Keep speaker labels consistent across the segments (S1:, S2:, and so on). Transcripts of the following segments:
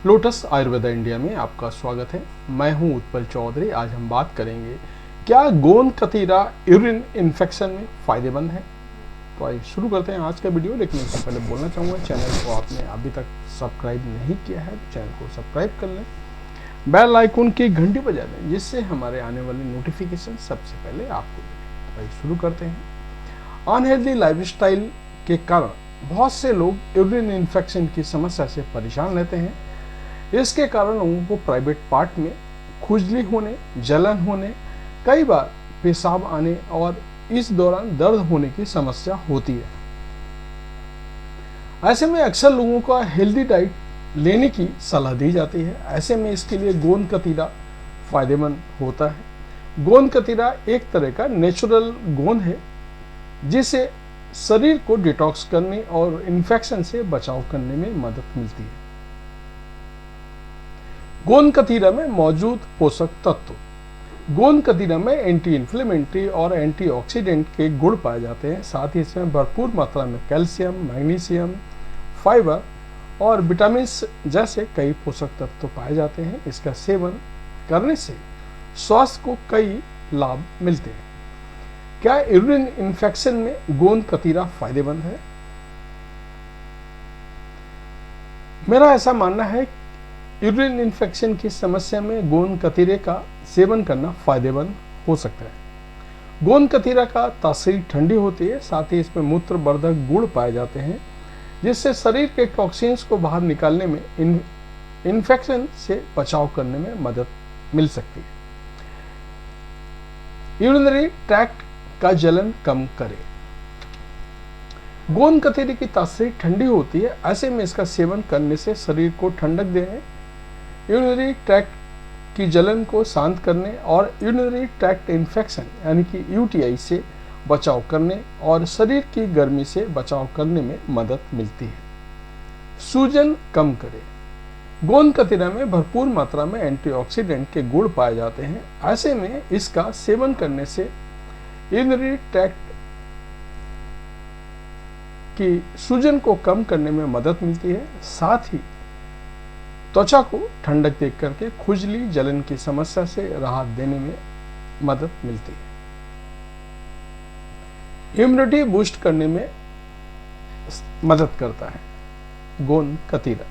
S1: Lotus Ayurveda India में आपका स्वागत है। मैं हूं उत्पल चौधरी। आज हम बात करेंगे क्या गोंद कतीरा यूरिन इन्फेक्शन में फ़ायदेमंद है। तो आइए शुरू करते हैं आज का वीडियो। लेकिन इससे पहले बोलना चाहूँगा, चैनल को आपने अभी तक सब्सक्राइब नहीं किया है तो चैनल को सब्सक्राइब कर लें, बेल आइकन की घंटी बजा दें जिससे हमारे आने वाले नोटिफिकेशन सबसे पहले आपको मिले। तो आइए शुरू करते हैं। अनहेल्दी लाइफस्टाइल के कारण बहुत से लोग यूरिन इन्फेक्शन की समस्या से परेशान रहते हैं। इसके कारण लोगों को प्राइवेट पार्ट में खुजली होने, जलन होने, कई बार पेशाब आने और इस दौरान दर्द होने की समस्या होती है। ऐसे में अक्सर लोगों को हेल्दी डाइट लेने की सलाह दी जाती है। ऐसे में इसके लिए गोंद कतीरा फायदेमंद होता है। गोंद कतीरा एक तरह का नेचुरल गोंद है जिसे शरीर को डिटॉक्स करने और इन्फेक्शन से बचाव करने में मदद मिलती है। गोंद कतीरा में मौजूद पोषक तत्व। गोंद कतीरा में एंटी इन्फ्लेमेटरी और एंटीऑक्सीडेंट के गुण पाए जाते हैं। साथ ही इसमें भरपूर मात्रा में कैल्शियम, मैग्नीशियम, फाइबर और विटामिन जैसे कई पोषक तत्व पाए जाते हैं। इसका सेवन करने से स्वास्थ्य को कई लाभ मिलते हैं। क्या यूरिन इन्फेक्शन में गोंद कतीरा फायदेमंद है? मेरा ऐसा मानना है यूरिन इन्फेक्शन की समस्या में गोंद कतीरे का सेवन करना फायदेमंद हो सकता है। गोंद कतीरा का तासीर ठंडी होती है। साथ ही इसमें मूत्रवर्धक गुण पाए जाते हैं जिससे शरीर के टॉक्सिन्स को बाहर निकालने में, इन्फेक्शन से बचाव करने में मदद मिल सकती है। यूरिनरी ट्रैक्ट का जलन कम करे। गोंद कतीरे की तासीर ठंडी होती है। ऐसे में इसका सेवन करने से शरीर को ठंडक देने, यूरिनरी ट्रैक्ट की जलन को शांत करने और यूरिनरी ट्रैक्ट इन्फेक्शन यानी कि यूटीआई से बचाव करने और शरीर की गर्मी से बचाव करने में मदद मिलती है। सूजन कम करे। गोंद कतीरा में भरपूर मात्रा में एंटीऑक्सीडेंट के गुण पाए जाते हैं। ऐसे में इसका सेवन करने से यूरिनरी ट्रैक्ट की सूजन को कम करने में मदद मिलती है। साथ ही त्वचा को ठंडक दे करके खुजली, जलन की समस्या से राहत देने में मदद मिलती है। इम्यूनिटी बूस्ट करने में मदद करता है गोंद कतीरा।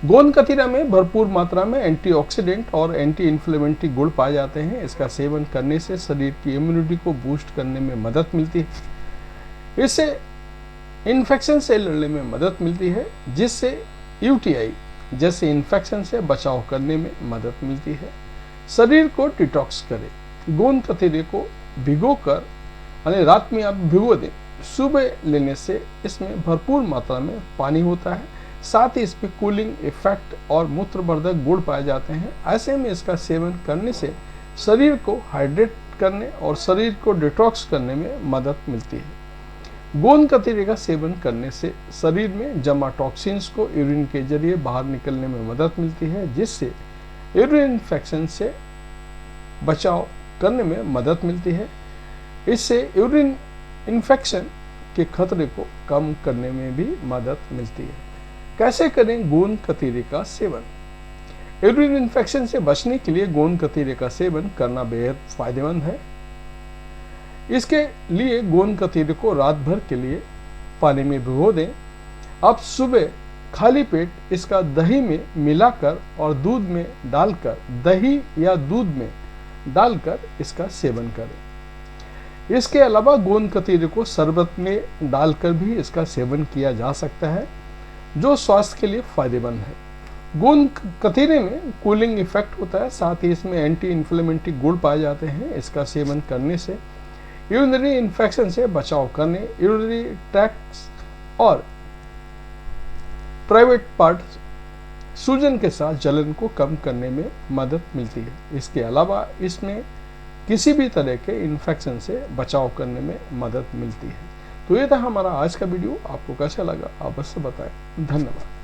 S1: गोंद कतीरा में भरपूर मात्रा में एंटीऑक्सीडेंट और एंटी इन्फ्लेमेटरी गुण पाए जाते हैं। इसका सेवन करने से शरीर की इम्यूनिटी को बूस्ट करने में मदद मिलती है। इससे इन्फेक्शन से लड़ने में मदद मिलती है जिससे यूटीआई जैसे इन्फेक्शन से बचाव करने में मदद मिलती है। शरीर को डिटॉक्स करे। गोंद कतीरे को भिगोकर, यानी रात में आप भिगो दें, सुबह लेने से इसमें भरपूर मात्रा में पानी होता है। साथ ही इसमें कूलिंग इफेक्ट और मूत्रवर्धक गुण पाए जाते हैं। ऐसे में इसका सेवन करने से शरीर को हाइड्रेट करने और शरीर को डिटॉक्स करने में मदद मिलती है। गोंद कतीरे का सेवन करने से शरीर में जमा टॉक्सिन्स को यूरिन के जरिए बाहर निकलने में मदद मिलती है जिससे यूरिन इन्फेक्शन से बचाव करने में मदद मिलती है। इससे यूरिन इन्फेक्शन के खतरे को कम करने में भी मदद मिलती है। कैसे करें गोंद कतीरे का सेवन? यूरिन इन्फेक्शन से बचने के लिए गोंद कतीरे का सेवन करना बेहद फायदेमंद है। इसके लिए गोंद कतीरे को रात भर के लिए पानी में भिगो दें। अब सुबह खाली पेट इसका दही में मिलाकर और दूध में डालकर, दही या दूध में डालकर इसका सेवन करें। इसके अलावा गोंद कतीरे को शरबत में डालकर भी इसका सेवन किया जा सकता है जो स्वास्थ्य के लिए फायदेमंद है। गोंद कतीरे में कूलिंग इफेक्ट होता है। साथ ही इसमें एंटी इन्फ्लेमेटरी गुण पाए जाते हैं। इसका सेवन करने से यूरिनरी इन्फेक्शन से बचाव करने, यूरिनरी ट्रैक्ट और प्राइवेट पार्ट सूजन के साथ जलन को कम करने में मदद मिलती है। इसके अलावा इसमें किसी भी तरह के इन्फेक्शन से बचाव करने में मदद मिलती है। तो ये था हमारा आज का वीडियो। आपको कैसा लगा अवश्य बताएं। धन्यवाद।